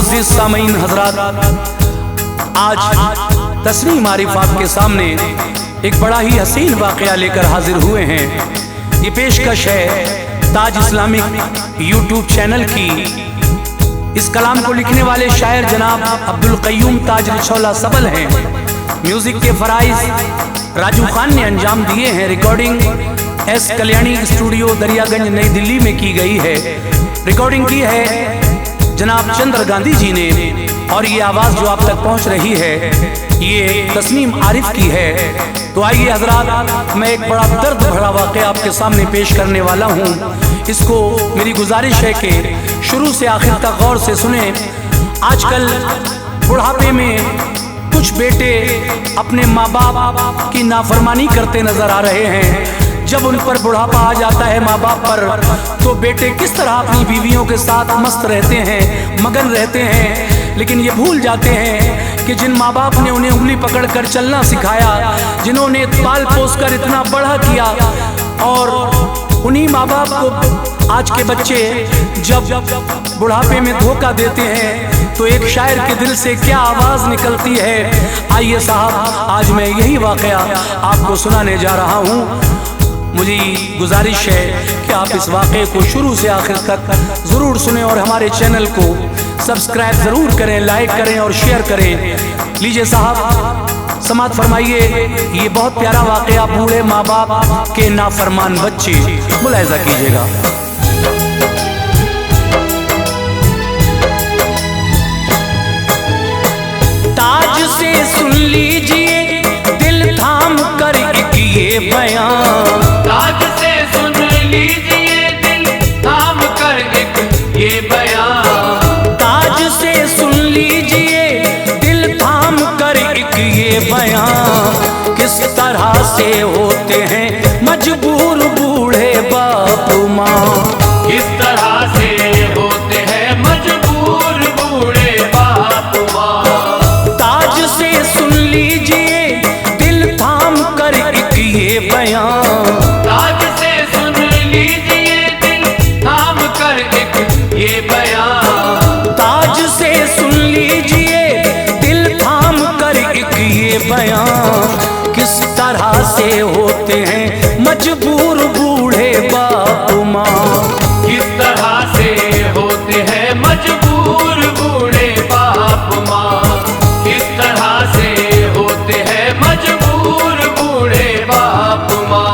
मुअज़्ज़िज़ सामीन हज़रात, आज तस्नीम आरिफ आपके सामने एक बड़ा ही हसीन वाक़या लेकर हाजिर हुए हैं। ये पेशकश है ताज इस्लामिक यूट्यूब चैनल की। इस कलाम को लिखने वाले शायर जनाब अब्दुल क़य्यूम ताज रिछौला सबल हैं। म्यूजिक के फराइज राजू खान ने अंजाम दिए हैं। Recording S Kalyani studio Daryaganj नई दिल्ली में की गई है। रिकॉर्डिंग की है जनाब चंद्र गांधी जी ने, और ये आवाज़ जो आप तक पहुंच रही है ये तस्नीम आरिफ की है। तो आइए हजरात, मैं एक बड़ा दर्द भरा वाक़या आपके सामने पेश करने वाला हूँ। इसको मेरी गुजारिश है कि शुरू से आखिर तक गौर से सुने। आजकल बुढ़ापे में कुछ बेटे अपने माँ बाप की नाफरमानी करते नजर आ रहे हैं। जब उन पर बुढ़ापा आ जाता है माँ बाप पर, तो बेटे किस तरह अपनी बीवियों के साथ मस्त रहते हैं, मगन रहते हैं, लेकिन ये भूल जाते हैं कि जिन माँ बाप ने उन्हें उंगली पकड़कर चलना सिखाया, जिन्होंने पाल पोस कर इतना बड़ा किया, और उन्हीं माँ बाप को आज के बच्चे जब बुढ़ापे में धोखा देते हैं तो एक शायर के दिल से क्या आवाज़ निकलती है। आइए साहब, आज मैं यही वाक़या आपको सुनाने जा रहा हूँ। मुझे गुजारिश है कि आप इस वाक़े को शुरू से आखिर तक ज़रूर सुने और हमारे चैनल को सब्सक्राइब ज़रूर करें, लाइक करें और शेयर करें। लीजिए साहब, समात फरमाइए। ये बहुत प्यारा वाक़या बूढ़े माँ बाप के नाफरमान बच्चे, मुलाहिज़ा कीजिएगा। ताज से सुन लीजिए दिल थाम कर एक ये बयान, ताज से सुन लीजिए दिल थाम कर एक ये बयान, ताज से सुन लीजिए दिल थाम कर एक ये बयान। किस तरह से होते हैं मजबूर बूढ़े बाप माँ, किस तरह से होते हैं मजबूर बूढ़े बाप माँ। ताज से सुन लीजिए दिल थाम कर एक ये बयान, ताज से सुन लीजिए दिल थाम कर एक ये बयान, ताज से सुन लीजिए दिल थाम कर एक ये बयान। किस तरह से होते हैं मजबूर बूढ़े बाप माँ, किस तरह से होते हैं मजबूर बूढ़े बाप माँ, किस तरह से होते हैं मजबूर बूढ़े बाप माँ।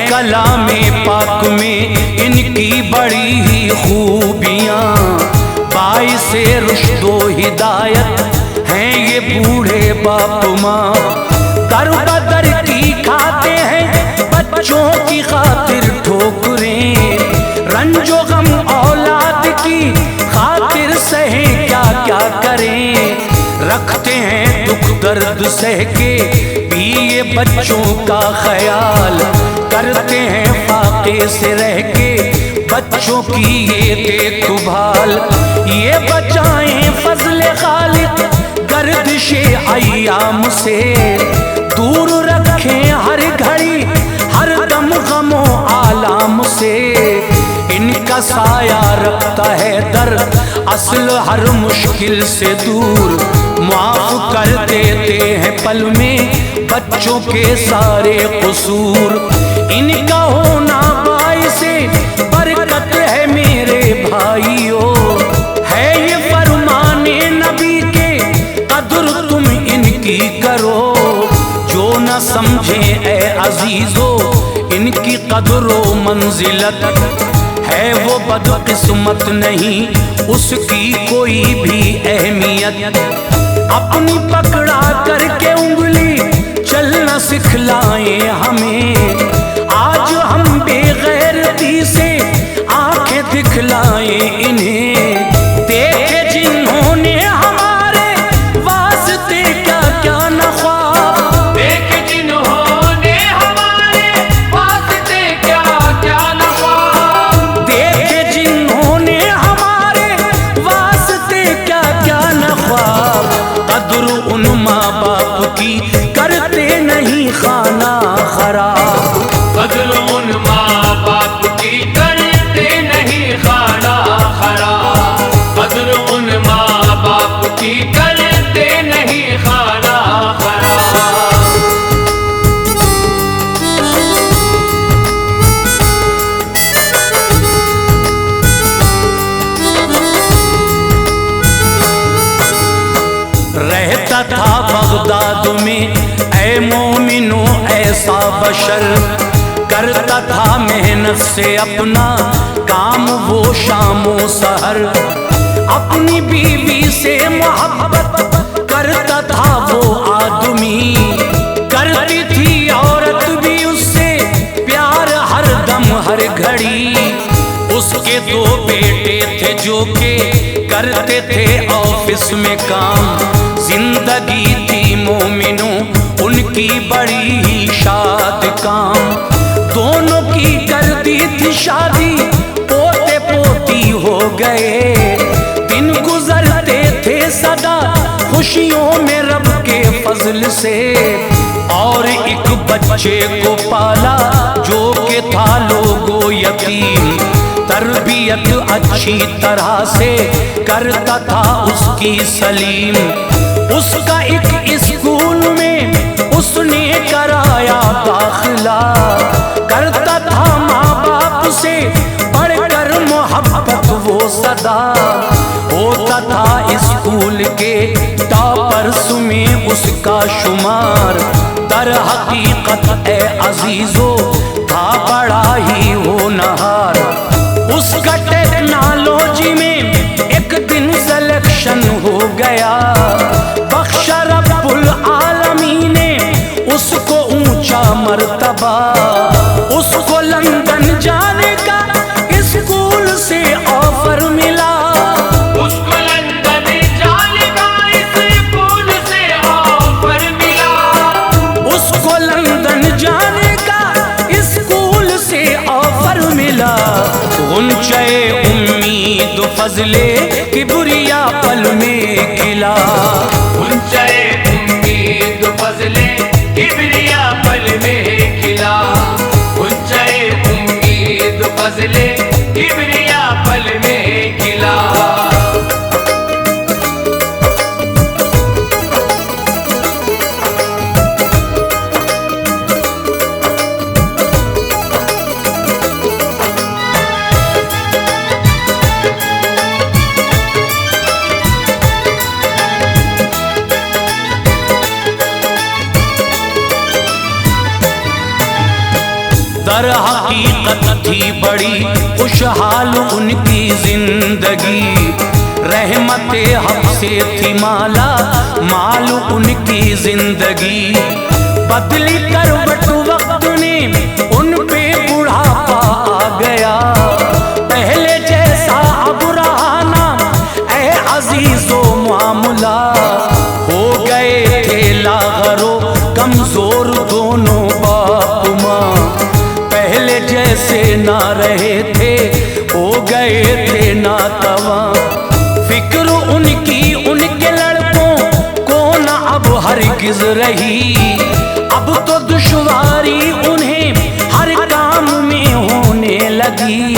कलामे पाक में इनकी बड़ी ही खूबियाँ, बाइसे रुश्दो हिदायत हैं ये बूढ़े बाप माँ। दर बदर की खाते हैं बच्चों की खातिर ठोकरें, रंजो गम औलाद की खातिर सहे क्या क्या करें। रखते हैं दुख दर्द सह के भी ये बच्चों का ख्याल, करते हैं फाके से रह के बच्चों की ये देखभाल। ये बचाएं फजले खालिक गर्दिशे अय्याम से, दूर रखें हर घड़ी हर दम गमो आलाम से। इनका साया रखता है दर असल हर मुश्किल से दूर, माफ कर देते हैं पल में बच्चों के सारे कसूर। इनका होना बाइसे बरकत है मेरे भाइयों, है ये फरमाने नबी के कदर तुम इनकी करो। जो न समझे ए अजीजो इनकी कदरो मंजिलत, है वो बदकिस्मत नहीं उसकी कोई भी अहमियत। अपनी पकड़ा करके उंगली चलना सिखलाए हमें, आज हम बेगैरती से आंखें दिखलाए इन्हें। देखे जिन्होंने हमारे वास्ते क्या क्या न ख्वाब, देखे जिन्होंने था बगदाद में ऐ मोमिनो ऐसा बशर, करता था मेहनत से अपना काम वो शामो सहर। अपनी बीवी से मोहब्बत करता था वो आदमी, करती थी औरत भी उससे प्यार हर दम हर घड़ी। उसके दो बेटे थे जो के करते थे ऑफिस में काम, जिंदगी थी मोमिनों उनकी बड़ी ही शाद काम। दोनों की कर दी थी शादी, पोते पोती हो गए, दिन गुजरते थे सदा खुशियों में रब के फजल से। और एक बच्चे को पाला जो के था लोगो यतीम, तरबियत अच्छी तरह से करता था उसकी सलीम। उसका एक स्कूल में उसने कराया दाखिला, करता था माँ बाप से बढ़कर मोहब्बत वो सदा। होता था स्कूल के टॉपर्स में उसका शुमार, दर हकीकत ए अजीजो था बड़ा ही होनहार। उसका टेक्नोलॉजी में एक दिन सिलेक्शन हो गया, बख्शा रब्बुल आलमीन ने उसको ऊंचा मर्तबा। उसको लंदन जाने का स्कूल से ऑफर मिला, उसको लंदन जाने का स्कूल से ऑफर मिला, उसको लंदन जाने का स्कूल से ऑफर मिला। गुंचे उम्मीद फजले किबरिया पल में खिला, गुंचे उम्मीद फजले किबरिया पल में खिला, गुंचे उम्मीद फजले किबरिया पल में खिला। दर हकीकत थी बड़ी खुशहाल उनकी जिंदगी, रहमते हक से थी माला माल उनकी जिंदगी। बदली करवट वक्त ने उन पे बुढ़ापा आ गया, पहले जैसा अब रहा ना ऐ अजीजो मामला। हो गए थे लागरो कमजोर दोनों बाप माँ, पहले जैसे ना रहे थे हो गए थे ना तवा। फिक्र उनकी उनके लड़कों को ना अब हरगिज रही, अब तो दुश्वारी उन्हें हर काम में होने लगी।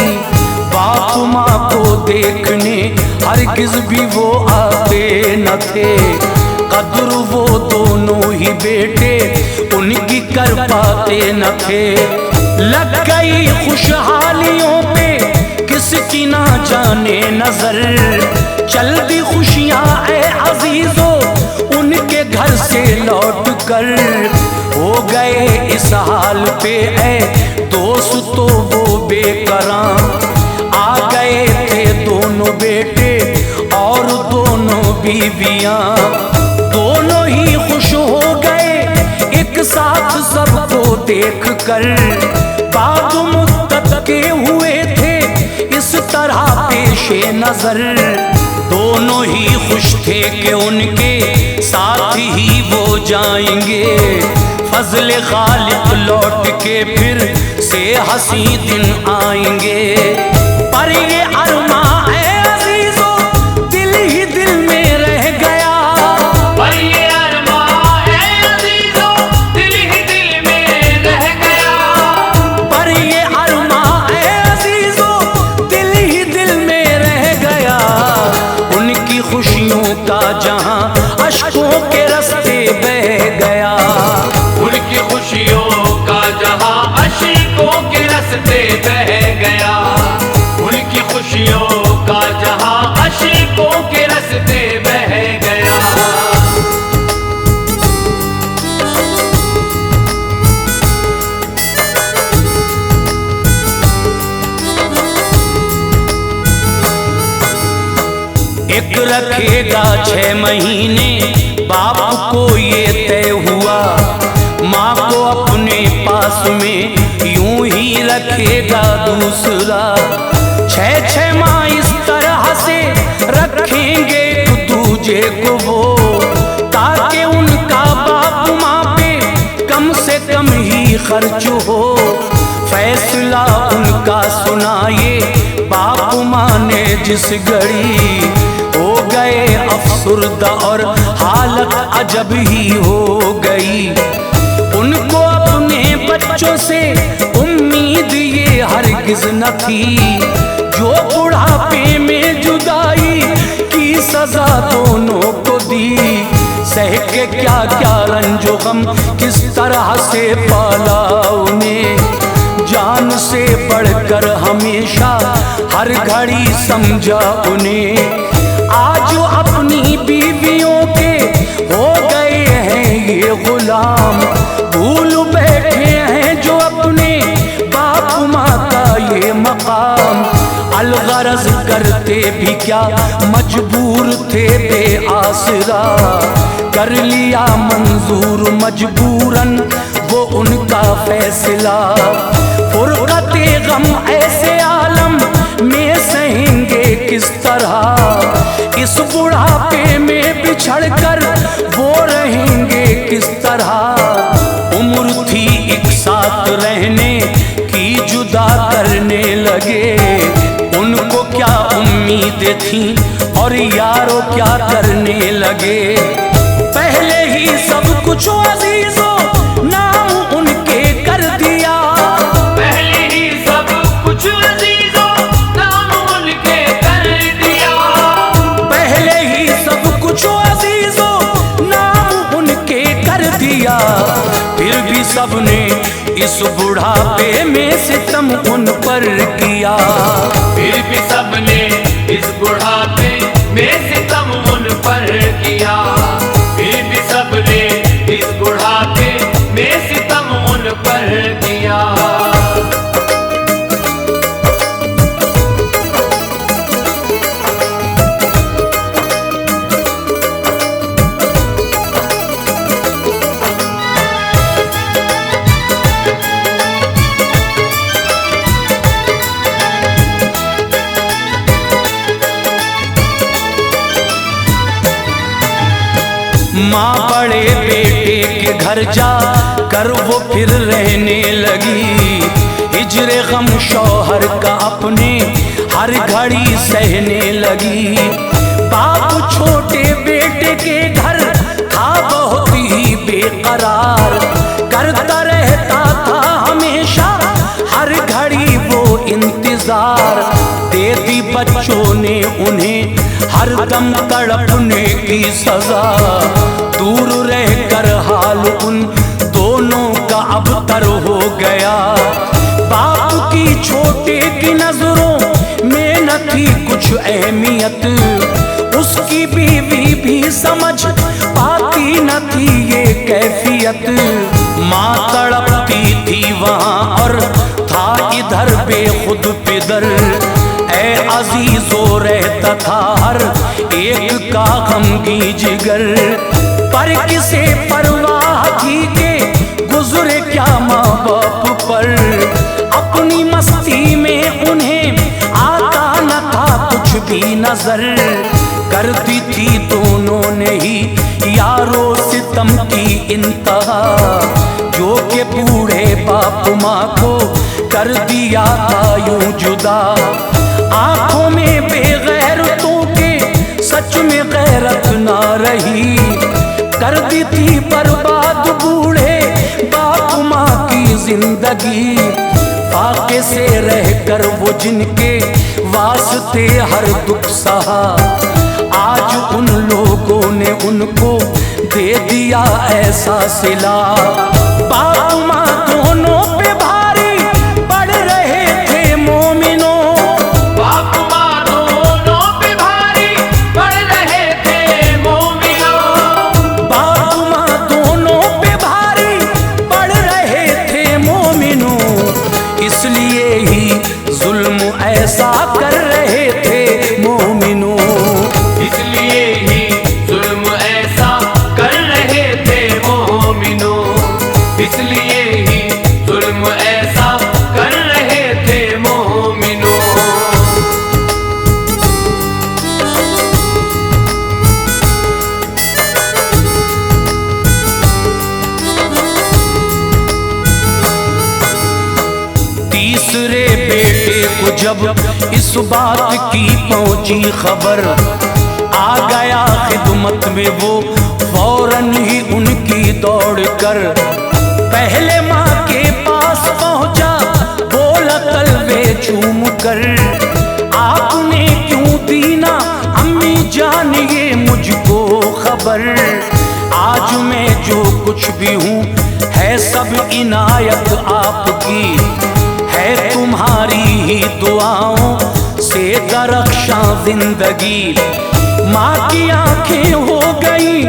बाप माँ को देखने हरगिज भी वो आते न थे, कद्र वो दोनों ही बेटे उनकी कर पाते न थे। लग गई खुशहालियों पे किसकी ना जाने नजर, चल दी खुशियां ऐ अजीजो उनके घर से लौट कर। हो गए इस हाल पे ऐ दोस्तों वो बेकरां, आ गए थे दोनों बेटे और दोनों बीवियां, दोनों ही खुश हो गए एक साथ सबको देख कर। बाद मुद्दत के हुए थे इस तरह पेशे नजर, दोनों ही खुश थे कि उनके साथ ही वो जाएंगे। फजले खालिक लौट के फिर से हंसी दिन आएंगे, पर ये अरमा है अजीजो दिल ही दिल में रह गया। पर ये अरमा है अजीजो दिल ही दिल में रह गया, पर ये अरमा है अजीजो दिल ही दिल में रह गया। उनकी खुशियों का जहां अश्कों के रास्ते बह गया, उनकी खुशियों का जहां अश्कों के रास्ते बह गया, उनकी खुशियों का जहां अश्कों के रास्ते बह गया। एक रखेगा 6 महीने, बाप को ये तय हुआ, माँ को अपने पास में यूं ही रखेगा दूसरा। 6 माह इस तरह से रखेंगे एक दूजे को वो, ताकि उनका बाप माँ पे कम से कम ही खर्च हो। फैसला उनका सुनाए बाप माँ ने जिस घड़ी, हो गए अफसुर्दा और हालत अजब ही हो गई। उनको अपने बच्चों से उम्मीद ये हरगिज न थी, जो बुढ़ापे में जुदाई की सजा दोनों को दी। सह के क्या क्या रंजो गम किस तरह से पाला उन्हें, जान से बढ़कर हमेशा हर घड़ी समझा उन्हें। आज अपनी बीवियों के हो गए हैं ये गुलाम, भूल बैठे हैं जो अपने बाप माँ का ये मकाम। अलगरज करते भी क्या मजबूर थे बेआसरा, कर लिया मंजूर मजबूरन वो उनका फैसला। फुरकते गम ऐसे आलम में सहेंगे किस तरह, इस बुढ़ापे में बिछड़कर वो रहेंगे किस तरह। उम्र थी एक साथ रहने की, जुदा करने लगे। उनको क्या उम्मीदें थी और यारों क्या करने लगे। पहले ही सब कुछ अजीजों नाम उनके कर दिया, पहले ही सब कुछ अजीजों नाम उनके कर दिया। पहले ही सब कुछ अजीजों नाम उनके कर दिया। फिर भी सबने इस बुढ़ापे में सितम उन पर किया, फिर भी सबने इस बुढ़ापे में सितम उन पर किया। फिर भी सबने इस बुढ़ापे में सितम उन पर किया। माँ बड़े बेटे के घर जा कर वो फिर रहने लगी। हिजरे गम शौहर का अपने हर घड़ी सहने लगी। बाप छोटे बेटे के घर था बहुत ही बेकरार, करता रहता था हमेशा हर घड़ी वो इंतजार। देती बच्चों ने उन्हें हर दम तड़पने की सजा, दूर रहकर हाल उन दोनों का अब तर हो गया। बाप की छोटे की नजरों में न थी कुछ अहमियत, उसकी बीवी भी समझ पाती न थी ये कैफियत। माँ तड़पती थी वहाँ और था इधर बेखुद पिदर, ऐ अजीजों रहता था हर एक का गमगी जिगर। पर किसे परवाह थी के गुजरे क्या माँ बाप पर, अपनी मस्ती में उन्हें आता न था कुछ भी नजर। करती थी दोनों ने ही यारों सितम की इंतहा, जो के बूढ़े बाप माँ को कर दिया था यूं जुदा। आंखों में बेगैरतों के सच में गैरत ना रही, कर दी थी बर्बाद बूढ़े बाप माँ की जिंदगी। फाके से रहकर वो जिनके वास्ते हर दुख सहा, आज उन लोगों ने उनको दे दिया ऐसा सिला। बाप माँ दोनों पे भारी पड़ रहे थे मोमिनों, बाप माँ दोनों पे भारी पड़ रहे थे मोमिनों। बाप माँ दोनों पे भारी पड़ रहे थे मोमिनों, इसलिए ही जुल्म ऐसा कर रहे थे मोमिनों। इसलिए को जब इस बात की पहुंची खबर, आ गया खिदमत में वो फौरन ही उनकी दौड़ कर। पहले माँ के पास पहुंचा, बोला तलवे चूम कर, आपने क्यों दी ना अम्मी जान ये मुझको खबर। आज मैं जो कुछ भी हूँ है सब इनायत आपकी, है तुम्हारी ही दुआओं से दरख्शां जिंदगी। माँ की आंखें हो गई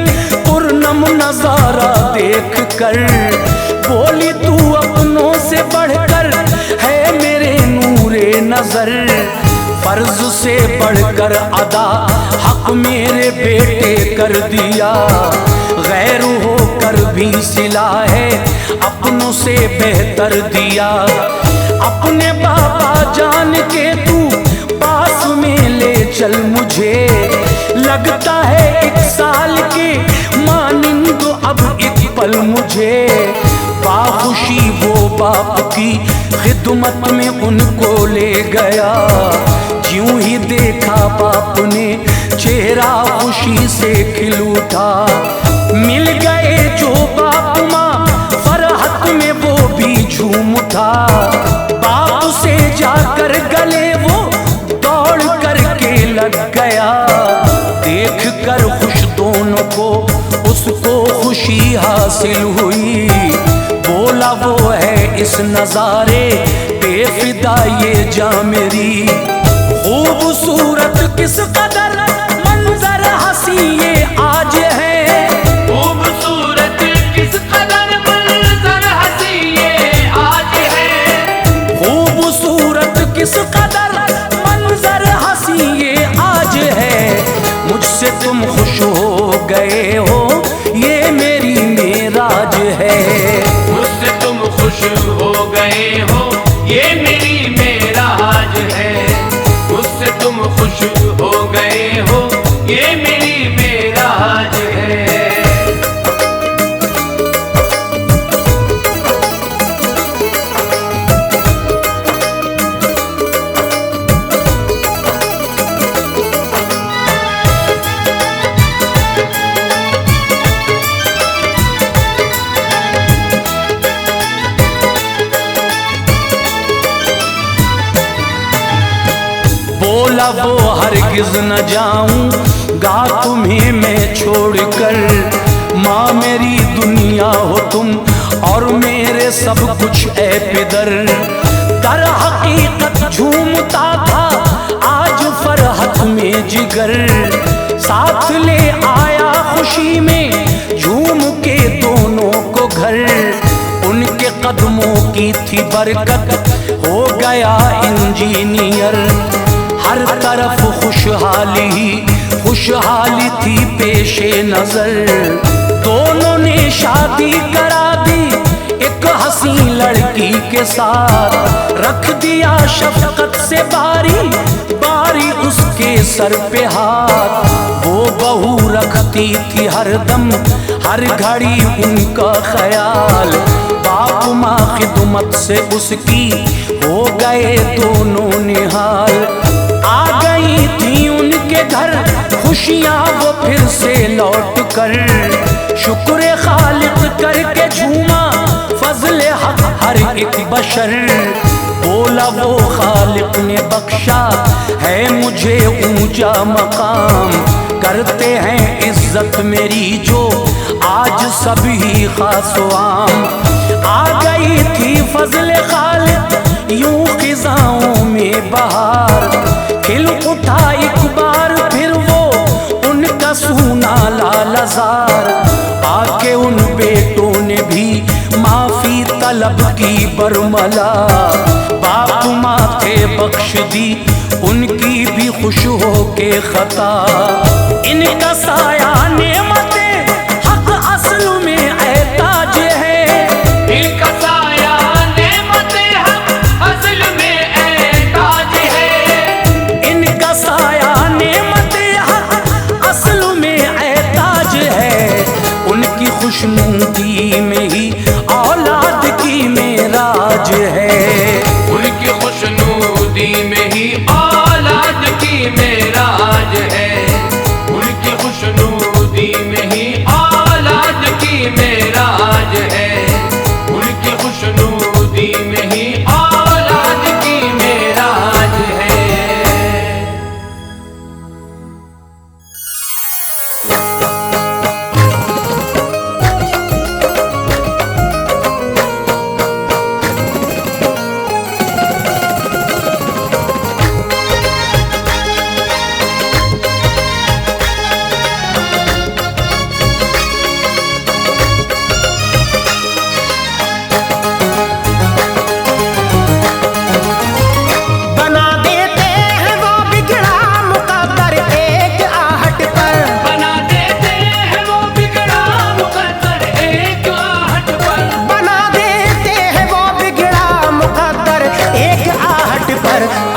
पुरनम नजारा देख कर, बोली तू अपनों से बढ़कर है मेरे नूरे नजर। फर्ज से बढ़कर अदा हक मेरे बेटे कर दिया, गैर होकर भी सिला है अपनों से बेहतर दिया। अपने बाबा जान के तू पास में ले चल मुझे, लगता है 1 साल के मानिंद अब एक पल मुझे। बाखुशी वो बाप की खिदमत में उनको ले गया, ज्यों ही देखा बाप ने चेहरा खुशी से खिल उठा। मिल गए जो बाप माँ फरहत में वो भी झूम उठा। बाप से जाकर गले वो दौड़ करके लग गया, देख कर खुश दोनों को उसको खुशी हासिल हुई। बोला वो है इस नजारे बेफिदा ये जां मेरी, खूबसूरत किस कदर मंजर हंसी ये आज है। खूबसूरत किस कदर मंजर हंसी ये आज है। खूबसूरत किस कदर मंजर हंसी ये आज है। मुझसे तुम खुश हो गए हो ये मेरी मेराज है। मुझसे तुम खुश हो गए हो ये मेरी मेराज है। मुझसे तुम खुश हो गए हो ये मेरी मेराज है। बोला वो हरगिज न जाऊंगा तुम्हें मैं छोड़कर, माँ मेरी दुनिया हो तुम और मेरे सब कुछ ऐ पिदर। दर हकीकत झूमता था आज फरहत में जिगर, साथ ले आया खुशी में झूम के दोनों को घर। उनके कदमों की थी बरकत हो गया इंजीनियर, हर तरफ खुशहाली ही खुशहाली थी पेशे नजर। दोनों ने शादी करा दी एक हसीन लड़की के साथ, रख दिया शफकत से बारी बारी उसके सर पे हाथ। वो बहू रखती थी हरदम हर घड़ी उनका ख्याल, बाप माँ खिदमत से उसकी हो गए दोनों निहाल। आ गई थी उनके घर खुशियाँ वो फिर से लौट कर, शुक्र खालिक करके झूमा फजले हक हर एक बशर। बोला वो खालिक ने बख्शा है मुझे ऊंचा मकाम, करते हैं इज्जत मेरी जो आज सभी खास आम। आ गई थी फजले खालिक यूं खिजाओं में बहार, खिल उठा एक बार फिर वो उनका सूना लालजार। आके उन बेटों ने भी माफी तलब की बरमला, बाप माथे बख्श दी उनकी भी खुश हो के खता। इनका साया नेमते हक असल में एताज है, इनका साया नेमते हक असल में एताज है। इनका साया नेमते हक असल में एताज है। उनकी खुशनुदी में ही औलाद की मेराज है, उनकी खुशनुदी खुशनुदी में ही औलाद की मेराज है। उनकी खुशनुदी में ही औलाद की मेराज है।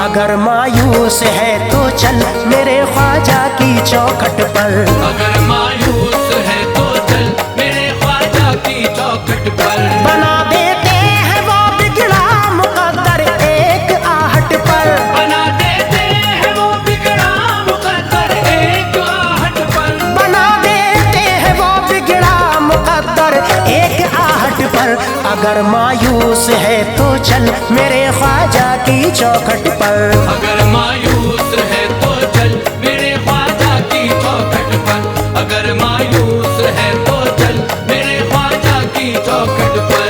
अगर मायूस है तो चल मेरे ख्वाजा की चौखट पर। अगर मायूस है तो चल मेरे ख्वाजा की चौखट पर। बना देते हैं वो बिगड़ा मुकद्दर एक आहट पर। बना देते हैं वो बिगड़ा मुकद्दर एक आहट पर। बना देते हैं वो बिगड़ा मुकद्दर एक आहट पर। अगर मायूस है तो चल मेरे ख्वाजा की चौखट पर। अगर मायूस है तो चल मेरे ख्वाजा की चौखट पर। अगर मायूस है तो चल मेरे ख्वाजा की चौखट पर।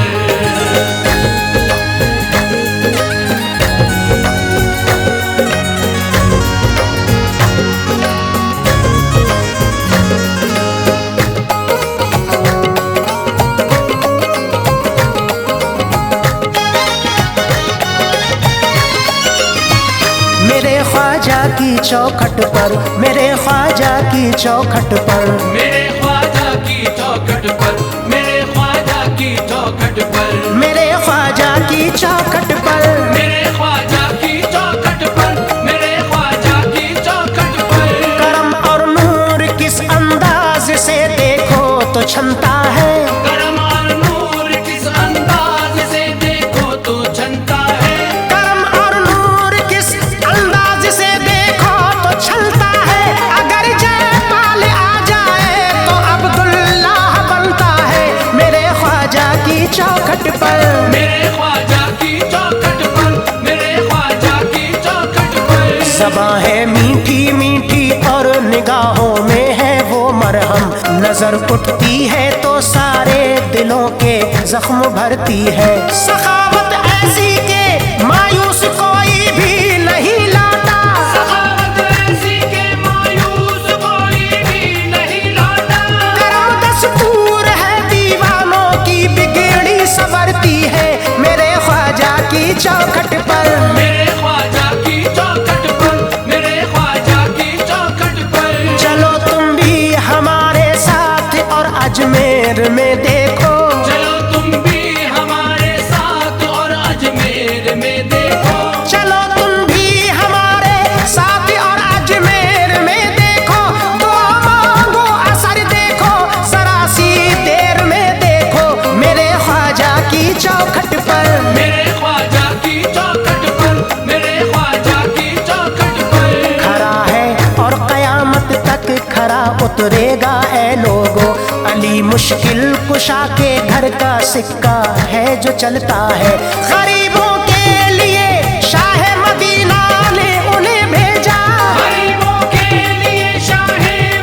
मेरे ख्वाजा की चौखट पर। मेरे ख्वाजा की चौखट पर। मेरे ख्वाजा की चौखट पर। मेरे ख्वाजा की चौखट पर। मेरे ख्वाजा की चौखट पर। मेरे ख्वाजा की चौखट पर। मेरे ख्वाजा की चौखट पर। करम और नूर किस अंदाज से देखो तो छनता है। करम और नूर किस अंदाज से देखो तो छनता है। करम और नूर किस अंदाज से देखो तो छलता है। अगर जयपाल आ जाए तो अब्दुल्लाह बनता है मेरे ख्वाजा की चौखट पर। मेरे ख्वाजा की चौखट पर। मेरे ख्वाजा की चौखट पर। ज़बां है मीठी मीठी और निगाहों में है वो मरहम। नजर उठती है तो सारे दिलों के जख्म भरती है। सखावत ऐसी के मायूस कोई भी नहीं लौटा। सखावत ऐसी के मायूस कोई भी नहीं लौटा। करम दस्तूर है दीवानों की बिगड़ी संवरती है मेरे ख्वाजा की चौखट पर। मेरे ख्वाजा की चौखट पर। मेरे ख्वाजा की चौखट पर। चलो तुम भी हमारे साथ और अजमेर में देखो। चलो तुम भी हमारे साथ और अजमेर में देखो। चलो तुम भी हमारे साथ और अजमेर में देखो। तो मांगो असर देखो सरासी देर में देखो मेरे ख्वाजा की चौखट पर। मेरे ख्वाजा की चौखट पर। मेरे ख्वाजा की चौखट पर। खरा है और कयामत तक खरा उतरेगा ए लोगो। अली मुश्किल कुशा के घर का सिक्का है जो चलता है। गरीबों के लिए शाह मदीना ने उन्हें भेजा। गरीबों के लिए शाह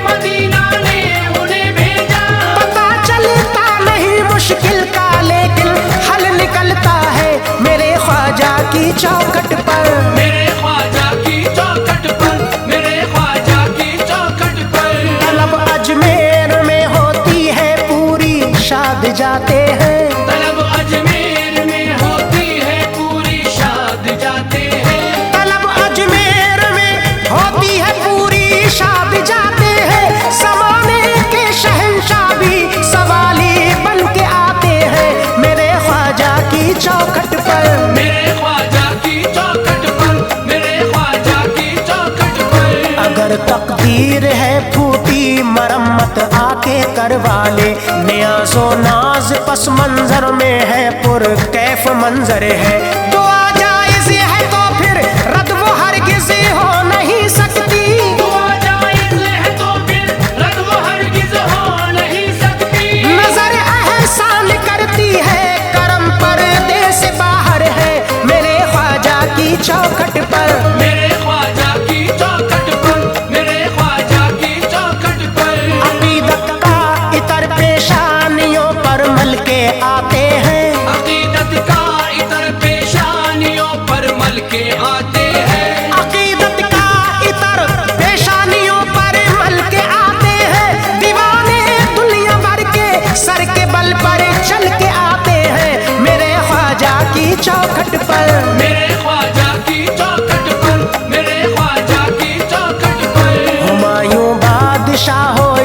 मदीना ने उन्हें भेजा। पता चलता नहीं मुश्किल का लेकिन हल निकलता है मेरे ख्वाजा की चौखट पर। मेरे ख्वाजा की चौखट पर। मेरे ख्वाजा की चौखट पर। तलब अजमेर में होती है पूरी शाद जाते हैं। तलब अजमेर में होती है पूरी शाद जाते हैं। तलब अजमेर में होती है पूरी शाद जाते हैं। ज़माने के शहंशाह भी सवाली बन के आते हैं मेरे ख्वाजा की चौखट पर। मेरे ख्वाजा की चौखट पर। मेरे ख्वाजा की चौखट पर। अगर तकदीर है फूटी मरम्मत आके करवा ले। नियाज़ो नाज पस मंजर में है पुर कैफ मंजर है। दुआ जायज़ है तो फिर रद्द वो हरगिज़ हो नहीं सकती। दुआ जायज़ है तो फिर रद्द वो हरगिज़ हो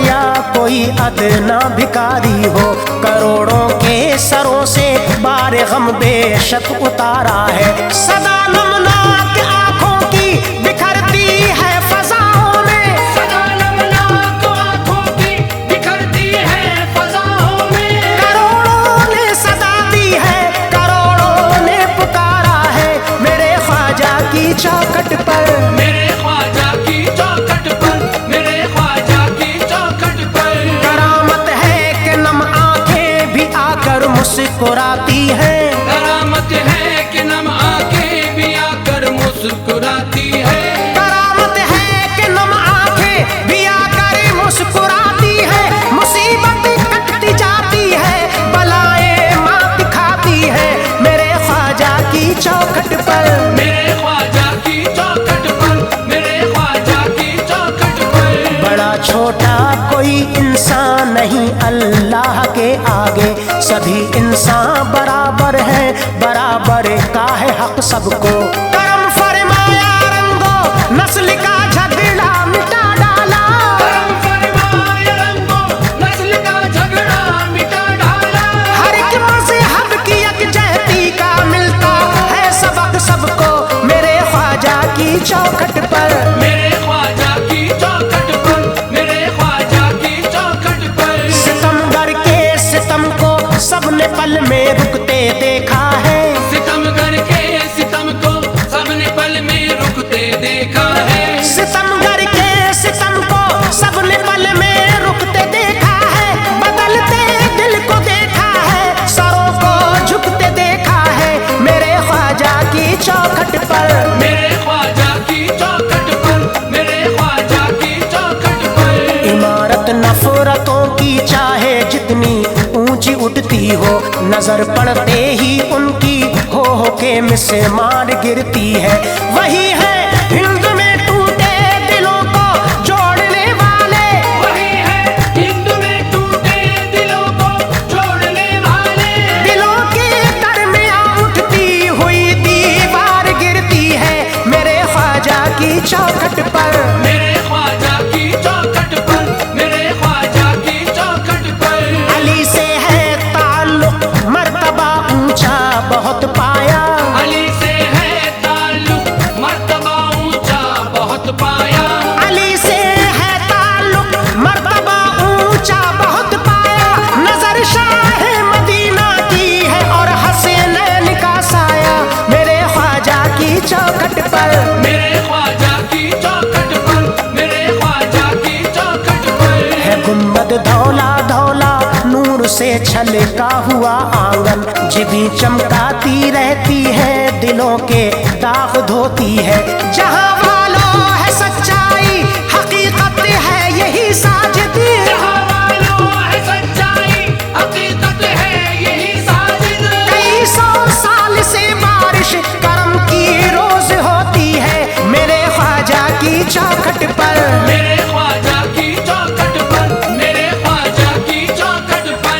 या कोई अदना भिखारी हो, करोड़ों के सरों से बार गम बेशक उतारा है। सदा नमनाक आंखों की बिखरती है फजाओं में, सदा नमनाक आंखों की बिखरती है फजाओं में। करोड़ों ने सदा दी है, करोड़ों ने पुकारा है मेरे ख्वाजा की चौखट पर, मेरे ख्वाजा की चौखट पर, मेरे ख्वाजा की चौखट पर। करामत है कि नम आंखें भी आकर मुस्कुराती हैं, करामत है कि नम आंखें भी आकर मुस्कुराती है। करामत है कि नम आंखें भी आकर मुस्कुराती है। मुसीबत कटती जाती है, बलाएं मात खाती है मेरे ख्वाजा की चौखट पर, मेरे ख्वाजा की चौखट पर, मेरे ख्वाजा की चौखट पर। बड़ा छोटा कोई इंसान नहीं अल्लाह के आगे, सभी इंसान बराबर है, बराबर का है हक सबको। करम फरमाया रंगो नस्ल का झगड़ा मिटा डाला, करम फरमाया रंगो नस्ल का झगड़ा मिटा डाला। हर एक मज़हब की यकजहती का मिलता है सबक सबको मेरे ख्वाजा की चौखट पर, मेरे ख्वाजा की चौखट पर, मेरे ख्वाजा की चौखट पर। सितमगर के सितम को सबने पल में रुकते देखा है, सितमगर के सितम को सबने पल में रुकते देखा है। सितमगर के सितम को सबने पल में रुकते देखा है, बदलते दिल को देखा है, सरों को झुकते देखा है मेरे ख्वाजा की चौखट पर, मेरे ख्वाजा की चौखट पर, मेरे ख्वाजा की चौखट पर। इमारत नफरतों की चाहे जितनी ऊंची उठती हो, नजर पड़ते ही उनकी हो के मिसमार गिरती है। वही है हिंद में टूटे दिलों को जोड़ने वाले, वही है हिंद में टूटे दिलों को जोड़ने वाले। दिलों के दरमियां उठती हुई दीवार गिरती है मेरे ख्वाजा की चौखट पर, मेरे ख्वाजा की चौखट पर, मेरे ख्वाजा की चौखट पर। अली से है ताल्लुक मर्तबा ऊंचा बहुत पाया, अली से है ताल्लुक मर्तबा ऊंचा बहुत पाया। अली से है ताल्लुक मर्तबा ऊंचा बहुत पाया। नजर शाह मदीना की है और हसनैन का साया मेरे ख्वाजा की चौखट पर, मेरे ख्वाजा की चौखट पर, मेरे ख्वाजा की चौखट पर। है गुंबद धौला धौला नूर से छलका हुआ आंगन, जिभी चमकाती रहती है दिलों के दाग धोती है। जहां वालों है सच्चाई हकीकत है यही साजिदी, जहां वालों है सच्चाई हकीकत है यही साजिद। कई सौ साल से बारिश करम की रोज होती है मेरे ख्वाजा की चौखट पर, मेरे ख्वाजा की चौखट पर, मेरे ख्वाजा की चौखट पर।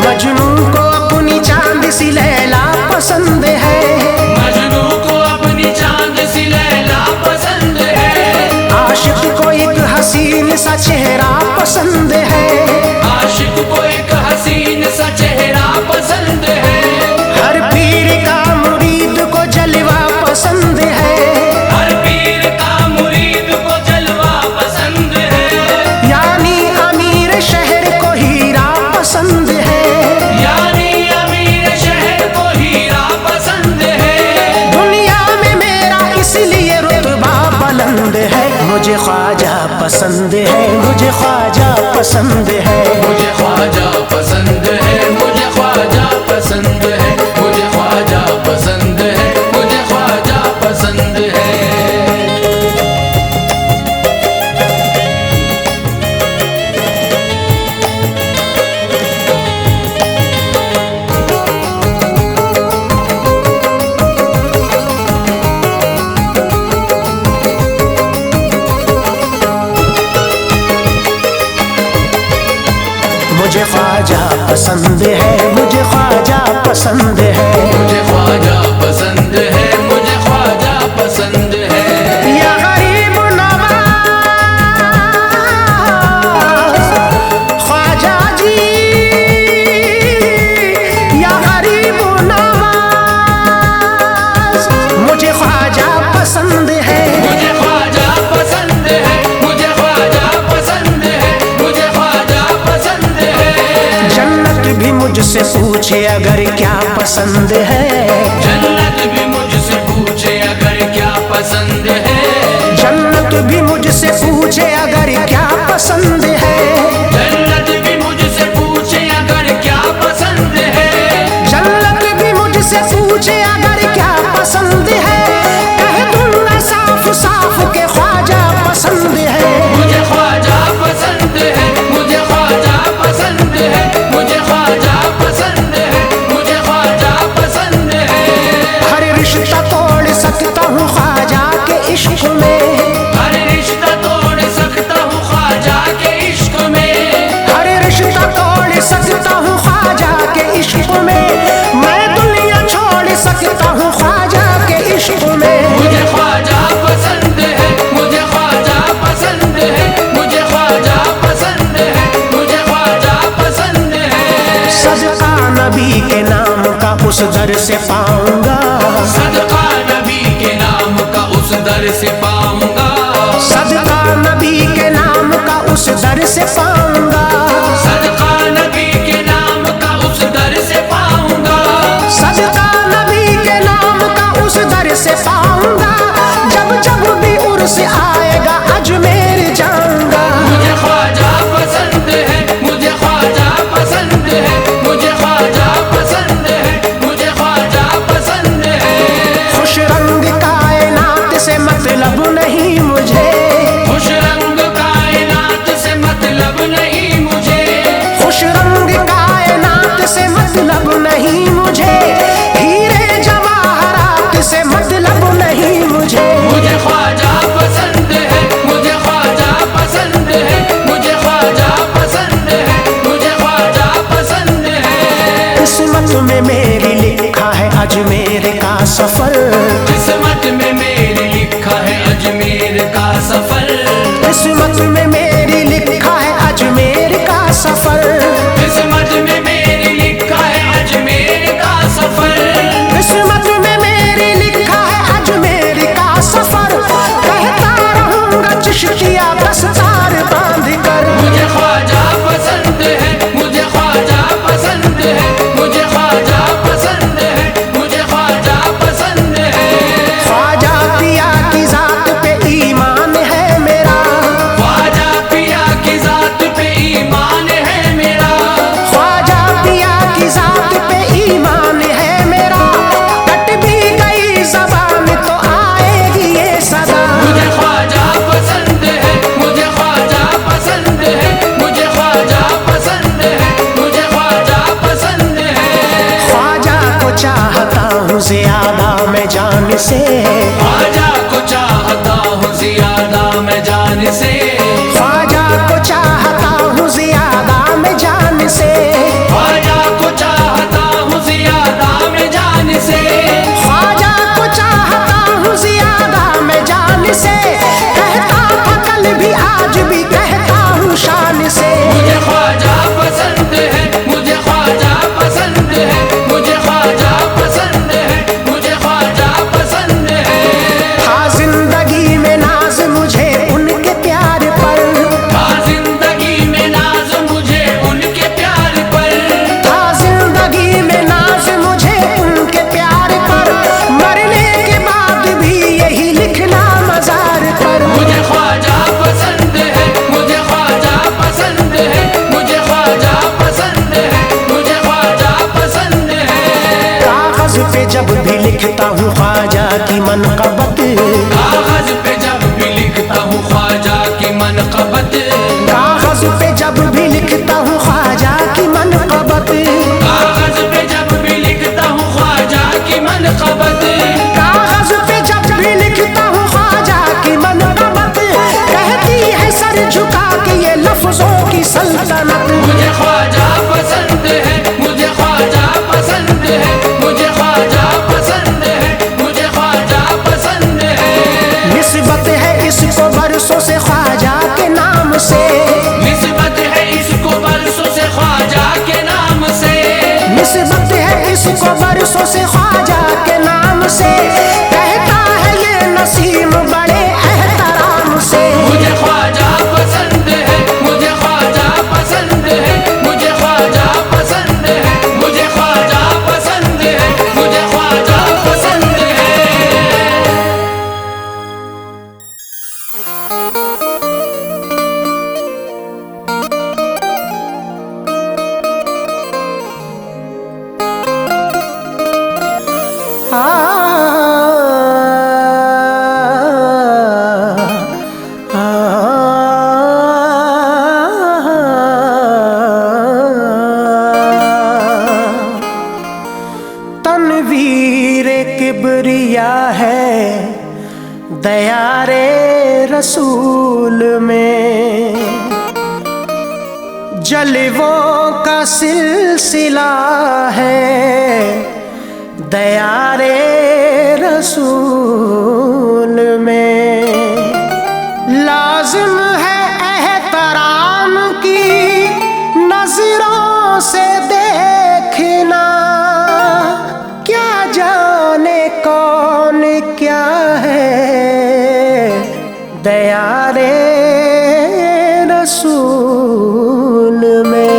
मजनू को अपनी चांद सी लैला पसंद है, मजनू को अपनी चांद सी लैला पसंद है। आशिक को एक हसीन सा चेहरा पसंद है, आशिक को एक हसीन सा चेहरा पसंद है। हर पीर का मुरीद को जलवा पसंद है, हर पीर का मुरीद को जलवा पसंद है। यानी अमीर शहर को हीरा पसंद है, यानी अमीर शहर को हीरा पसंद है। दुनिया में मेरा इसलिए रुतबा बुलंद है, मुझे ख्वाजा पसंद है, मुझे ख्वाजा पसंद है, मुझे ख्वाजा पसंद है, मुझे ख्वाजा पसंद है, मुझे ख्वाजा पसंद है, मुझे ख्वाजा पसंद है। मुझे ख्वाजा पसंद है, मुझे ख्वाजा पसंद है, मुझे ख्वाजा पसंद है, मुझे ख्वाजा पसंद है। या गरीब नवाज ख्वाजा जी, या गरीब नवाज मुझे ख्वाजा पसंद है, मुझे ख्वाजा पसंद है, मुझे ख्वाजा पसंद है, मुझे ख्वाजा पसंद है। जन्नत भी मुझसे पूछे अगर क्या पसंद है, जन्नत भी मुझसे पूछे अगर क्या पसंद है, जन्नत भी मुझसे पूछे अगर क्या पसंद है, जन्नत भी मुझसे पूछे अगर क्या पसंद है, जन्नत भी मुझसे पूछे अगर क्या पसंद है, कह दूंगा साफ साफ के ख्वाजा पसंद है, मुझे ख्वाजा पसंद है, मुझे ख्वाजा पसंद है, मुझे ख्वाजा पसंद है, मुझे ख्वाजा पसंद है। हर रिश्ता तोड़ सकता हूँ ख्वाजा के इश्क में, हर रिश्ता तोड़ सकता हूँ ख्वाजा के इश्क में, हर रिश्ता तोड़ सकता हूँ ख्वाजा के इश्क में, मैं दुनिया छोड़ सकता हूँ ख्वाजा के इश्क में। मुझे ख्वाजा पसंद है, मुझे ख्वाजा पसंद है, मुझे ख्वाजा पसंद है, मुझे ख्वाजा पसंद है। सदका नबी के नाम का उस दर से पाऊंगा, सदका नबी के नाम का उस दर से पाऊंगा, सदका नबी के नाम का उस दर से पाऊंगा, सदका नबी के नाम का उस दर से पाऊंगा, सदका नबी के नाम का उस दर से पाऊंगा, जब जब भी उर्स आएगा अजमेर जाऊंगा। मुझे ख्वाजा पसंद है, मुझे ख्वाजा पसंद है, मुझे ख्वाजा पसंद है, मुझे ख्वाजा पसंद है। खुश रंग कायनात से मतलब नहीं मुझे, खुश रंग कायनात से मतलब नहीं मुझे, खुश रंग कायनात से मतलब नहीं मुझे, हीरे जवाहरात से मतलब नहीं मुझे, मुझे ख्वाजा पसंद है, मुझे ख्वाजा पसंद है, मुझे ख्वाजा पसंद है, मुझे ख्वाजा पसंद है। किस्मत में मेरी लिखा है अजमेर का सफर, किस्मत में मेरी लिखा है अजमेर का सफर, किस्मत में मेरी लिखा है अजमेर का सफर, किस्मत में मेरी लिखा है अजमेर का सफर, किस्मत में मेरी लिखा है अजमेर का सफर, कहता रहूंगा चिश्तिया दस्तार बांध कर। मुझे ख्वाजा पसंद है, मुझे ख्वाजा पसंद है, मुझे ख्वाजा पसंद है, मुझे ख्वाजा पसंद है। ख्वाजा पिया की जात पे ईमान है मेरा, ख्वाजा पिया की जात पे ईमान है मेरा, ख्वाजा पिया की जात पे ईमान है मेरा, कट भी गई ज़बान तो आएगी ये सदा। मुझे ख्वाजा पसंद है, मुझे ख्वाजा पसंद है, मुझे ख्वाजा पसंद है, मुझे ख्वाजा पसंद है। ख्वाजा को चाहता हूँ ज़्यादा मैं जान से, ख्वाजा को चाहता हूँ ज़्यादा मैं जान से, ख्वाजा को चाहता हूँ ज़्यादा मैं जान से, ख्वाजा को चाहता हूँ ज़्यादा मैं जान से, ख्वाजा को चाहता हूँ ज़्यादा मैं जान से, कहता था कल भी आज भी कहता हूँ शान से। मुझे ख्वाजा पसंद है, मुझे ख्वाजा पसंद है, मुझे ख्वाजा पसंद है, मुझे ख्वाजा पसंद है। था जिंदगी में नाज मुझे उनके प्यार पर, था जिंदगी में नाज मुझे उनके प्यार पर, था जिंदगी में नाज मुझे उनके प्यार पर, मरने के बाद भी यही लिखना मजार पर। मुझे ख्वाजा पसंद है, मुझे ख्वाजा पसंद है, मुझे ख्वाजा पसंद है, मुझे ख्वाजा पसंद है। कागज पे जब भी लिखता हूँ ख्वाजा की मनक़बत, कागज पे जब भी लिखता हूँ ख्वाजा की मनक़बत, कागज पे जब भी लिखता हूँ ख्वाजा की मनक़बत, कागज पे जब भी लिखता हूँ ख्वाजा की मनक़बत, कागज पे जब भी लिखता हूँ ख्वाजा की मनक़बत, कहती है सर झुका के ये लफ्जों की सल्तनत। मुझे ख्वाजा बरसों से ख्वाजा के नाम से, निस्बत है इसको बरसों से ख्वाजा के नाम से, निस्बत है इसको बरसों से ख्वाजा के नाम से। कहता है ये नसीम बड़े एहतराम से, मुझे ख्वाजा पसंद है, मुझे ख्वाजा पसंद है, मुझे ख्वाजा पसंद है, मुझे ख्वाजा पसंद है, मुझे ख्वाजा पसंद है। तनवीर किबरिया है दयारे रसूल में, जलवों का सिलसिला है दयारे रसूल में। लाजिम है एहतराम की नजरों से देखना, क्या जाने कौन क्या है दयारे रसूल में।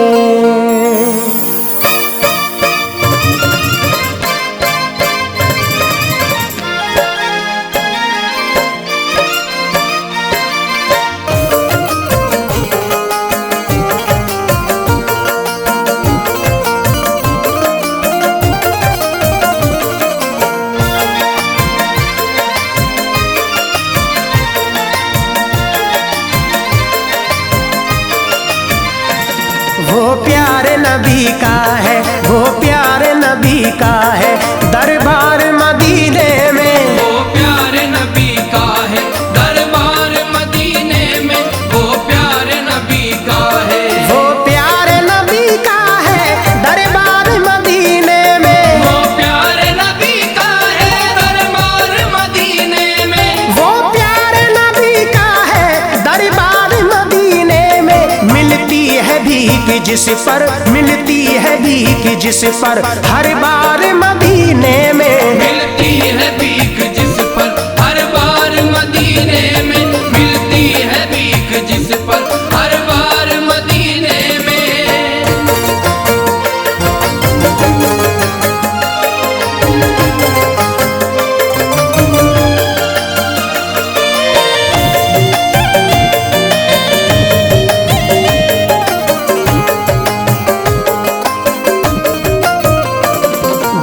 वो प्यारे नबी का है, वो प्यारे नबी का है दरबार मदीने में, वो प्यारे नबी का है दरबार मदीने में, वो प्यारे नबी का है, वो प्यारे नबी का है दरबार मदीने में, वो प्यारे नबी का है दरबार मदीने में, वो प्यारे नबी का है दरबार मदीने में। मिलती है भीख जिस पर, मिलती है भीख जिस पर हर बार मदीने में, मिलती है भीख जिस पर हर बार मदीने में, मिलती है भीख जिस पर हर बार मदीने में।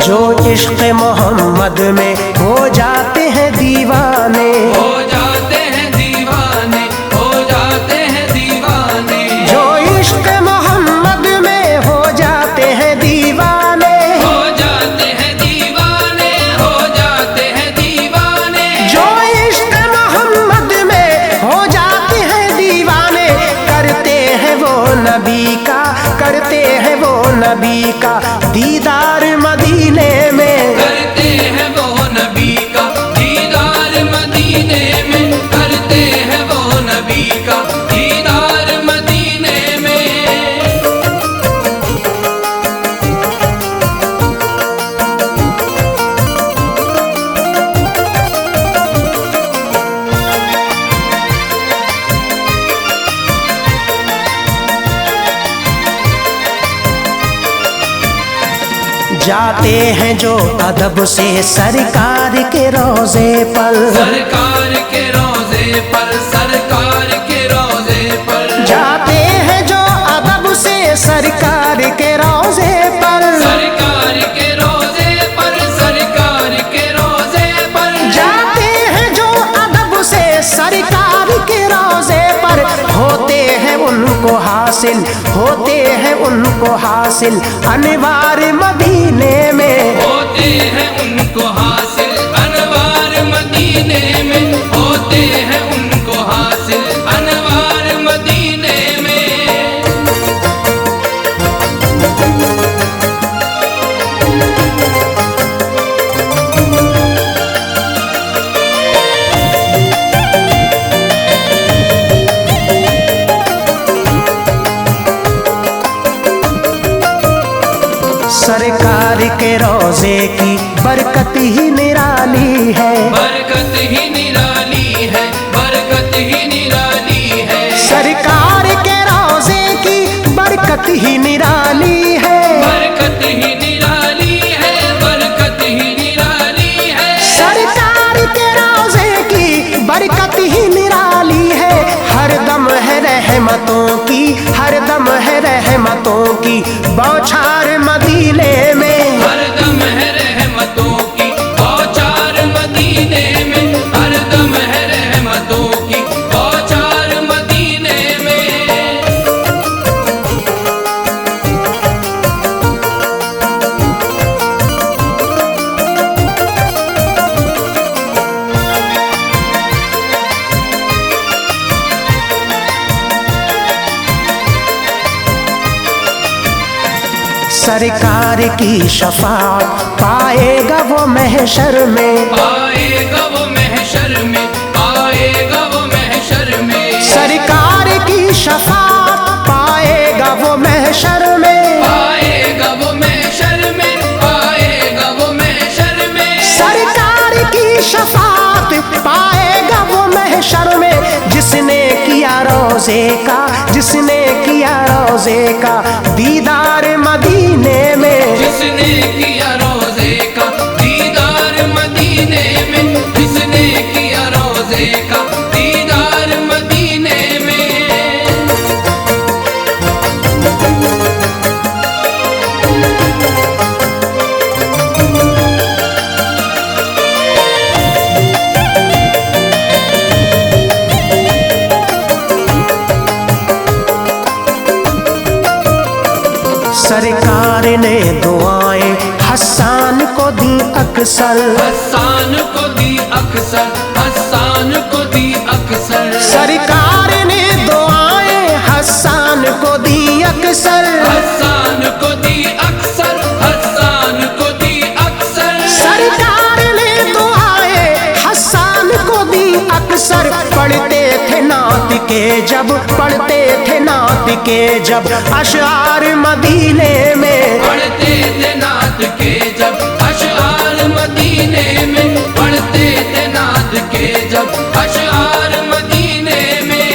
जो इश्क मोहम्मद में हो जाते हैं दीवाने, हो जाते हैं दीवाने, हो जाते हैं दीवाने, जो इश्क मोहम्मद में हो जाते हैं दीवाने, हो जाते हैं दीवाने, हो जाते हैं दीवाने, जो इश्क मोहम्मद में हो जाते हैं दीवाने। करते हैं वो नबी का, करते हैं वो नबी का दीदार मदीने में, करते हैं वो नबी का दीदार मदीने में, करते हैं वो नबी का दीदार मदीने में। जाते हैं जो अदब से सरकार के रोजे पर, सरकार के रोजे पर, सरकार के रोजे पर, जाते हैं जो अदब से सरकार के रोजे पर, सरकार के रोजे पर, सरकार के रोजे पर, जाते हैं जो अदब से सरकार के रोजे पर। होते हैं उनको हासिल, होते हैं उनको हासिल अनवार मदीने में, होते हैं उनको हासिल अनवार मदीने में, होते हैं उनको हासिल अनवार मदीने में। सरकार के रोजे की बरकत ही निराली है, बरकत ही निराली है, बरकत ही निराली है। सरकार के रोजे की बरकत ही निराली है, बरकत ही निराली है, बरकत ही निराली है। सरकार के रोजे की बरकत ही निराली है। हर दम है रहमतों की, हर दम है रहमतों की बौछार मदीने में, हर दम है रहमतों की बौछार मदीने में, हर दम है रहमतों की बौछार मदीने में। सरकार की शफाअत पाएगा वो महशर में, आएगा वो महशर में, आएगा वो महशर में। सरकार की शफाअत पाएगा वो महशर में, आएगा वो महशर में, आएगा वो महशर में। सरकार की शफाअत पाएगा वो महशर में। जिसने किया रोजे का, जिसने किया रोजे का दीदार मदीने में, जिसने किया रोजे का दीदार मदीने में, जिसने किया रोजे का दीदार मदीने में। सरकार ने दुआएं हसन को दी अक्सर, हसान को दी अक्सर, हसान को दी अक्सर। सरकार ने दुआएं हसन को दी अक्सर, हसान को दी अक्सर, हसान को दी अक्सर। सरकार ने दुआएं हसन को दी अक्सर। पढ़ते थे नात के जब, पढ़ते थे नात के जब अशआर मदीने में, पढ़ते थे नात के जब अशआर मदीने में, पढ़ते थे नात के जब अशआर मदीने में।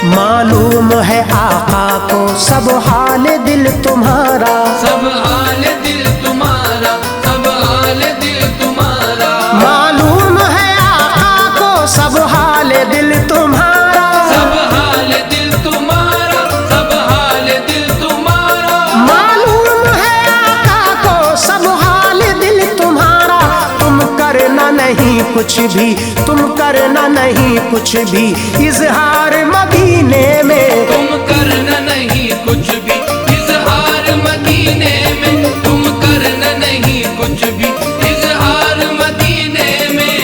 मालूम है आका को सब हाल दिल तुम्हारा, सब हाल दिल तुम्हारा, सब हाल दिल तुम्हारा। मालूम है आका को सब हाल दिल तुम्हारा, सब हाल दिल तुम्हारा, सब हाल दिल तुम्हारा। मालूम है आका को सब हाल दिल तुम्हारा। तुम करना नहीं कुछ भी, तुम करना नहीं कुछ भी इजहार मदीने में, तुम करना नहीं कुछ भी इजहार मदीने में, तुम करना नहीं कुछ भी इजहार मदीने में।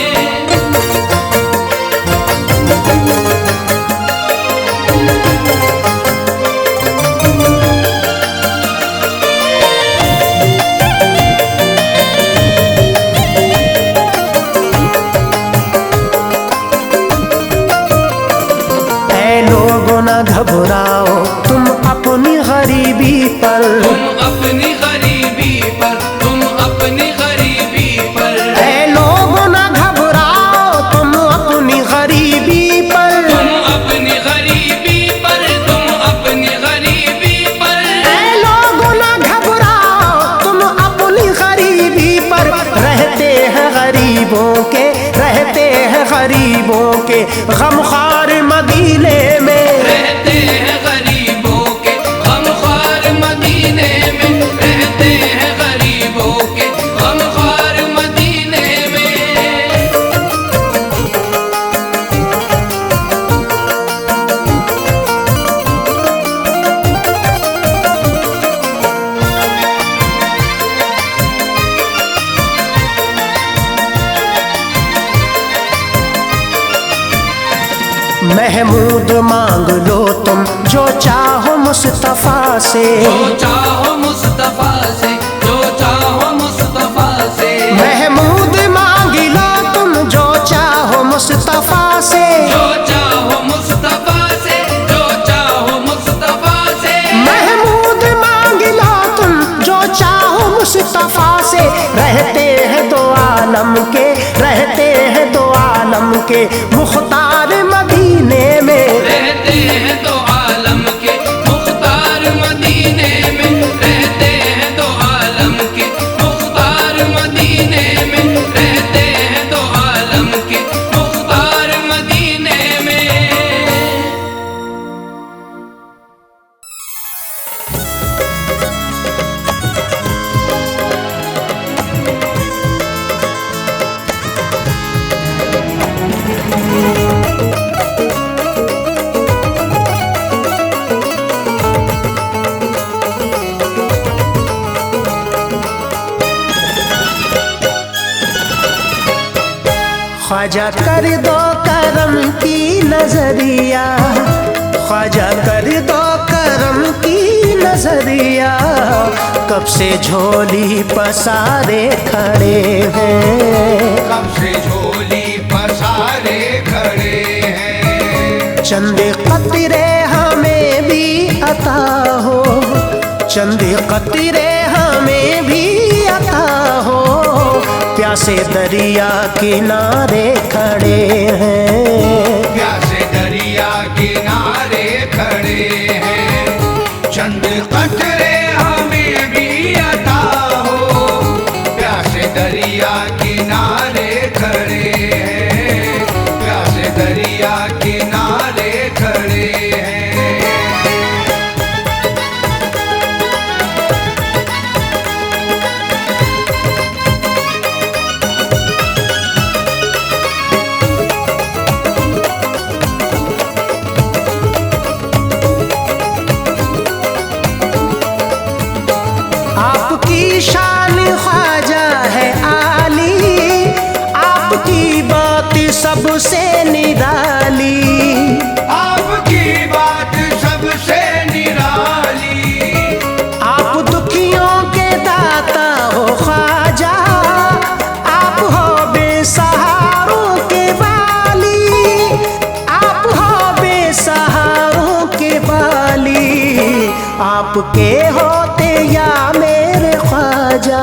न घबराओ तुम अपनी गरीबी पर, तुम अपनी गरीबी पर, तुम अपनी गरीबी पर। ऐ लोगों न घबराओ तुम अपनी गरीबी पर, तुम अपनी गरीबी पर, तुम अपनी गरीबी पर। ऐ लोगों न घबराओ तुम अपनी गरीबी पर। रहते हैं गरीबों के, रहते हैं गरीबों के गमख्वार मदीने में, रहते हैं गरीबों के गमख्वार मदीने में, रहते हैं गरीबों के गमख्वार मदीने में। महमूद मांग लो तुम जो चाहो मुस्तफा से, जो चाहो मुस्तफा से, जो चाहो मुस्तफा से। महमूद मांग लो तुम जो चाहो मुस्तफा से, जो चाहो मुस्तफा से, जो चाहो मुस्तफा से। महमूद मांग लो तुम जो चाहो मुस्तफा से। रहते हैं दो आलम के, रहते हैं दो आलम के मुख्तार मदीने में, रहते हैं दो आलम के मुख्तार मदीने में, रहते हैं दो आलम के मुख्तार मदीने में, रहते हैं दो आलम के मुख्तार मदीने में। ख्वाजा कर दो करम की नजरिया, ख्वाजा कर दो करम की नजरिया। कब से झोली पसारे खड़े हैं, कब से झोली पसारे खड़े हैं। चंद कतरे हमें भी अता हो, चंद कतरे हमें भी अता हो। प्यासे दरिया किनारे खड़े हैं, प्यासे दरिया किनारे खड़े हैं। चंद कतरे हमें भी अता हो, प्यासे दरिया किनारे खड़े हैं, प्यासे दरिया किनारे खड़े हैं। आपकी शान ख्वाजा है आली, आपकी बात सबसे निराली। आपकी बात सबसे निराली। आप दुखियों के दाता हो ख्वाजा, आप हो बेसहारों के वाली, आप हो बेसहारों के वाली। आपके होते या मेरे ख्वाजा,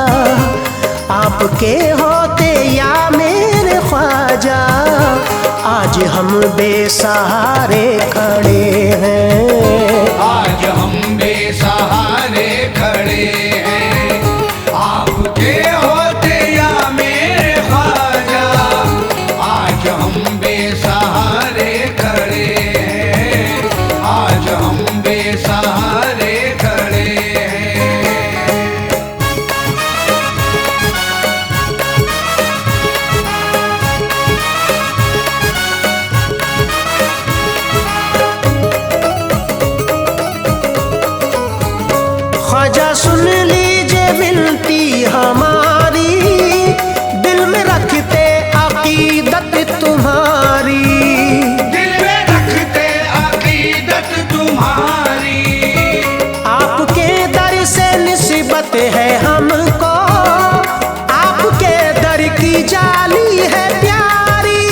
आपके होते या मेरे ख्वाजा। आज हम बेसहारे खड़े हैं, आज हम बेसहारे खड़े हैं। आपके होते या मेरे ख्वाजा, आज हम बेसहारे खड़े हैं, आज हम बेसहारे खड़े हैं। ख्वाजा सुन लीजिए विनती हमारी, दिल में रखते अकीदत तुम्हारी। दिल में रखते अकीदत तुम्हारी। आपके दर से निस्बत है हमको, आपके दर की जाली है प्यारी,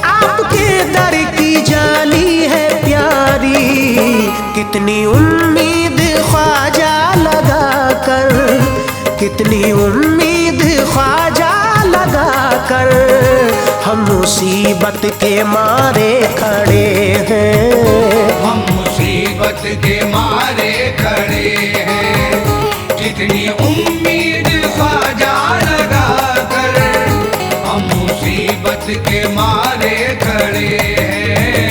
आपके दर की जाली है प्यारी। कितनी उम्मीद ख्वाजा लगा कर, कितनी उम्मीद ख्वाजा लगा कर। हम मुसीबत के मारे खड़े हैं, हम मुसीबत के मारे खड़े हैं। कितनी उम्मीद ख्वाजा लगा कर, हम मुसीबत के मारे खड़े हैं,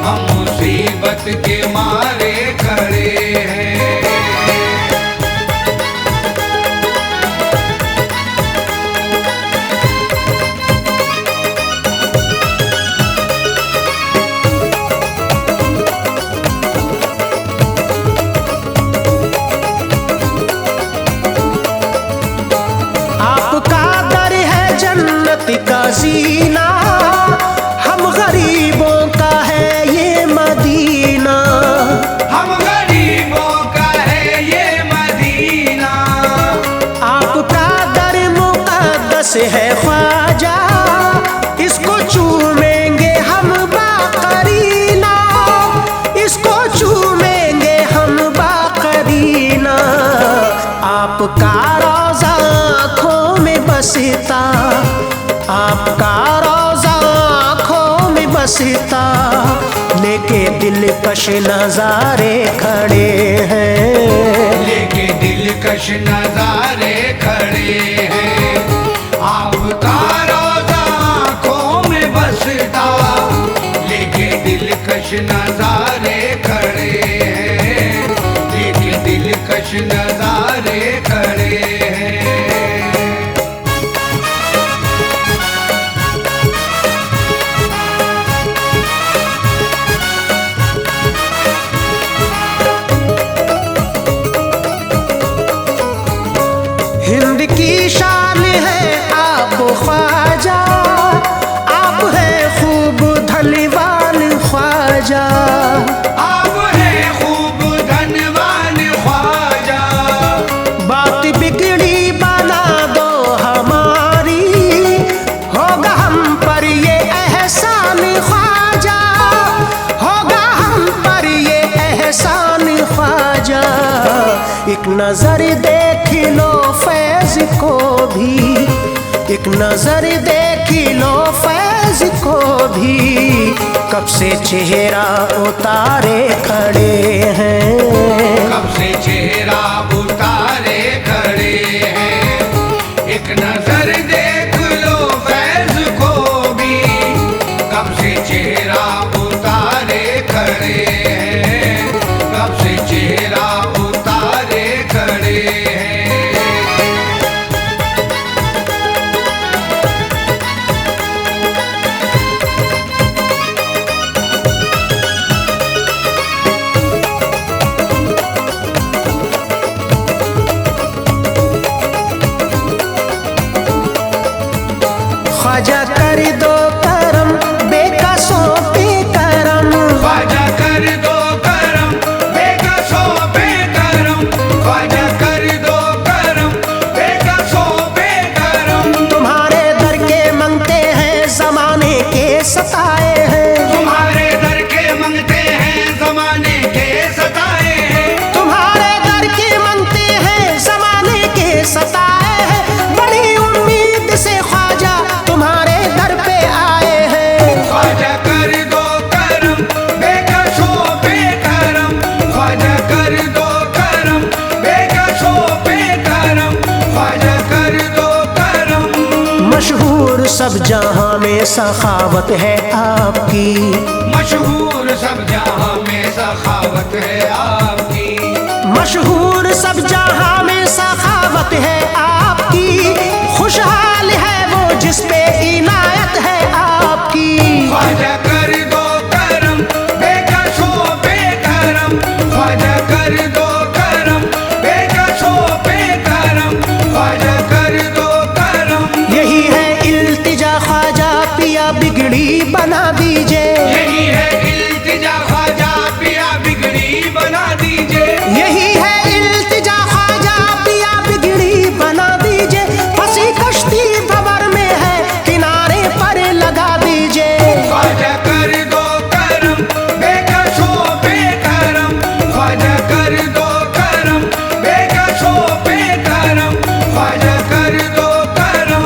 हम मुसीबत के मारे खड़े हैं। आपका दर है जन्नत का जीना, हम गरीबों का है है ख्वाजा, इसको चूमेंगे हम बाकरीना, इसको चूमेंगे हम बाकरीना। आपका रोज़ा आँखों में बसता, आपका रोज़ा आँखों में बसता, लेके दिलकश नज़ारे खड़े हैं, लेके दिलकश नजारे खड़े हैं। आपका रोज़ा आँखों में बसता, लेके दिलकश नजारे खड़े हैं, लेके दिलकश नजारे खड़े हैं। हिंद की शान है आप ख्वाजा, आप है खूब धनवान ख्वाजा, आप है खूब धनवान ख्वाजा। बात बिगड़ी बना दो हमारी, होगा हम पर ये एहसान ख्वाजा, होगा हम पर ये एहसान ख्वाजा। एक नजर देख लो फैज को भी, एक नजर देख लो फैज को भी, कब से चेहरा उतारे खड़े हैं, कब से चेहरा उतारे खड़े हैं। एक नजर देख लो फैज को भी, कब से चेहरा उतारे खड़े हैं, कब से चेहरा उतारे खड़े हैं। ख्वाजा कर दो करम बेकसों पे करम, ख्वाजा कर दो करम बेकसों पे करम, ख्वाजा कर दो करम बेकसों पे करम। तुम्हारे दर के मंगते हैं जमाने के सताए हैं, तुम्हारे दर के मंगते हैं जमाने के सताए हैं, तुम्हारे दर के मंगते हैं जमाने के सताए हैं। बड़ी उम्मीद से ख्वाजा तुम्हारे दर पे आए हैं, ख्वाजा कर दो करम बेकसों पे करम, ख्वाजा कर दो करम बेकसों पे करम, ख्वाजा कर दो करम। मशहूर सब जहां में सखावत है आपकी, मशहूर सब जहां में सखावत है आपकी, मशहूर सब जहां में सखावत है आपकी। खुशहाल है वो जिस पे इनायत है आपकी, ख्वाजा कर दो करम बेकसों पे करम, ख्वाजा कर दो करम बेकसों पे करम, ख्वाजा कर दो करम। यही है इल्तिजा ख्वाजा पिया बिगड़ी बना दीजिए, यही है इल्तिजा ख्वाजा पिया बिगड़ी बना दीजिए, यही है इल्तिजा ख्वाजा पिया बिगड़ी बना दीजिए। फंसी कश्ती भंवर में है किनारे पर लगा दीजिए, ख्वाजा कर दो करम बेकसों पे करम, ख्वाजा कर दो करम बेकसों पे करम, ख्वाजा कर दो करम।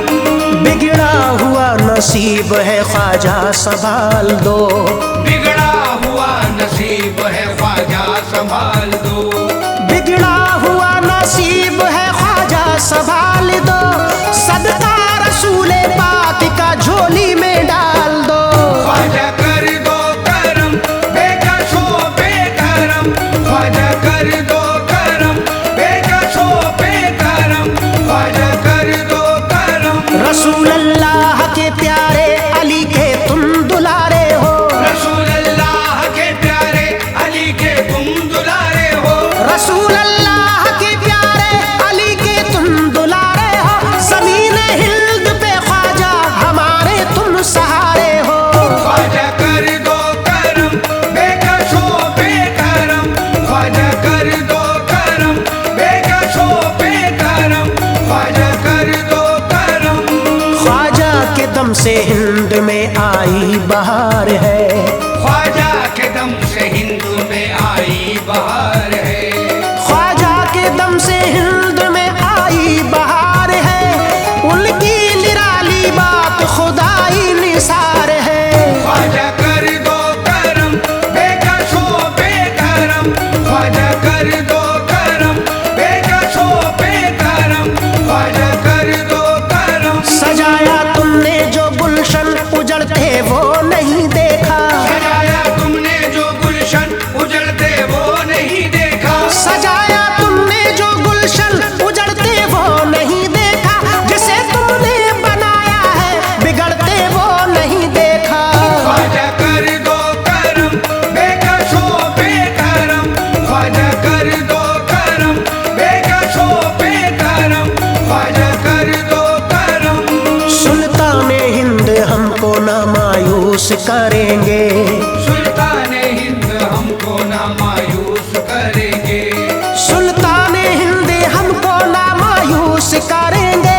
बिगड़ा हुआ नसीब है ख्वाजा संभाल दो, बिगड़ा हुआ नसीब है ख्वाजा संभाल दो, बिगड़ा हुआ नसीब है ख्वाजा संभाल दो। सदका रसूले पाक का झोली में डाल दो, ख्वाजा कर दो करम बेकसों पे करम, ख्वाजा कर दो करम बेकसों पे करम, ख्वाजा कर दो करम। रसूल अल्लाह के प्यारे अली के तुम दुलारे हो, रसूल अल्लाह के प्यारे अली के तुम दुलारे हो, रसूल अल्लाह के प्यारे अली के तुम दुलारे हो। ज़मीन हिंद पे ख्वाजा हमारे से हिंद में आई बहार है, ख्वाजा के दम से हिंद में आई बहार है, ख्वाजा के दम से हिंद में आई बहार है, उनकी निराली बात खुदाई निसार है। ख्वाजा कर दो करम बेकसो बेकरम, ख्वाजा कर दो करम बेकसो बेकरम, ख्वाजा कर दो करम। सजाया तुमने जो गुलशन उजड़ते वो नहीं देखा, सजाया तुमने जो गुलशन उजड़ते वो नहीं देखा, सजाया तुमने जो गुलशन उजड़ते वो नहीं देखा, जिसे तुमने बनाया है बिगड़ते वो नहीं देखा। ख्वाजा कर दो करम बेकसो बेकरम, ख्वाजा कर दो करम बेकसो बेकरम, ख्वाजा कर दो करम। सुल्तान हिंद हमको ना मायूस करेंगे, सुल्तान हिंद हमको ना मायूस करेंगे, सुल्तान हिंद हमको ना मायूस करेंगे,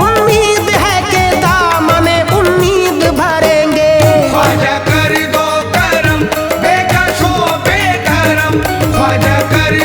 उम्मीद है कि दामने उम्मीद भरेंगे। ख्वाजा कर दो करम बेकसो बेकरम, ख्वाजा कर